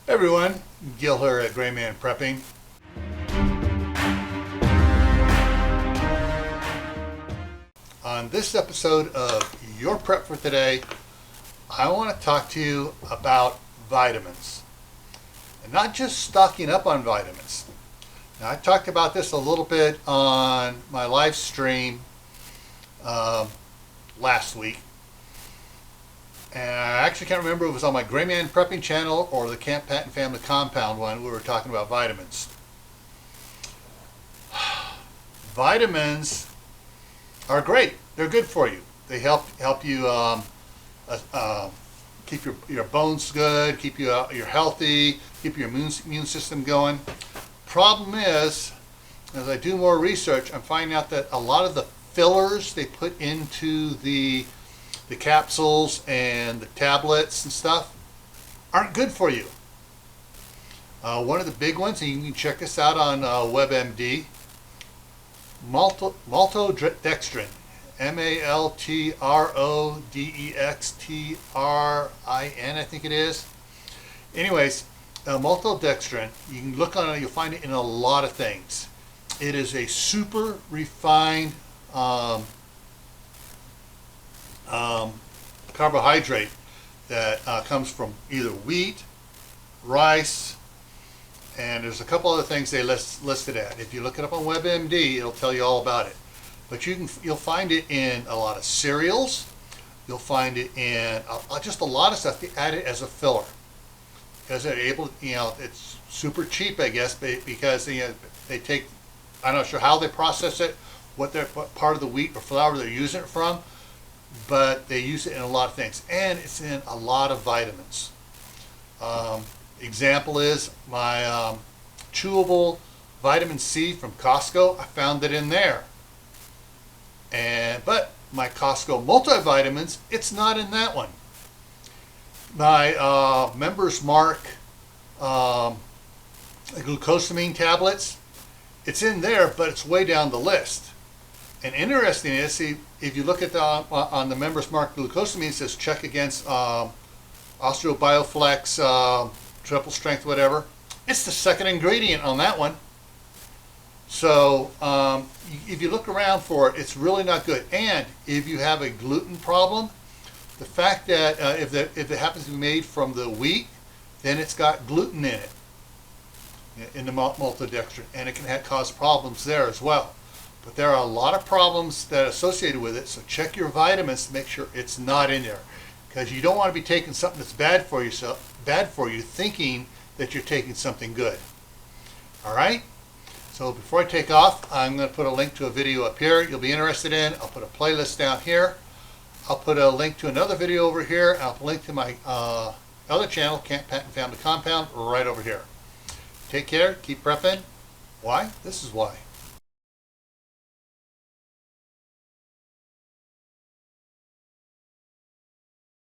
Hey everyone, Gil here at graymanprepping. On this episode of Your Prep for Today, I want to talk to you about vitamins. And not just stocking up on vitamins. Now, I talked about this a little bit on my live stream last week. And I actually can't remember if it was on my Grayman Prepping channel or the Camp Patton Family Compound one. We were talking about vitamins. Vitamins are great. They're good for you. They help you keep your bones good, keep you you're healthy, keep your immune system going. Problem is, as I do more research, I'm finding out that a lot of the fillers they put into the capsules and the tablets and stuff aren't good for you. One of the big ones, and you can check this out on WebMD, maltodextrin, maltodextrin, I think it is. Anyways, maltodextrin, you can look on it, you'll find it in a lot of things. It is a super refined carbohydrate that comes from either wheat, rice, and there's a couple other things they listed at. If you look it up on WebMD, it'll tell you all about it. But you'll find it in a lot of cereals. You'll find it in just a lot of stuff. They add it as a filler because they're able. It's super cheap, I guess, because they take. I'm not sure how they process it, what part of the wheat or flour they're using it from, but they use it in a lot of things, and it's in a lot of vitamins. Example is my chewable vitamin C from Costco. I found it in there, but my Costco multivitamins, it's not in that one. My Members Mark glucosamine tablets, it's in there, but it's way down the list. And interesting is, see, if you look at on the Members Mark glucosamine, it says check against OsteoBioflex, triple strength, whatever. It's the second ingredient on that one. So if you look around for it, it's really not good. And if you have a gluten problem, the fact that if it happens to be made from the wheat, then it's got gluten in it, in the maltodextrin, and it can cause problems there as well. But there are a lot of problems that are associated with it, so check your vitamins to make sure it's not in there, because you don't want to be taking something that's bad for you, thinking that you're taking something good. All right. So before I take off, I'm going to put a link to a video up here you'll be interested in. I'll put a playlist down here. I'll put a link to another video over here. And I'll put a link to my other channel, Camp Patton Family Compound, right over here. Take care. Keep prepping. Why? This is why.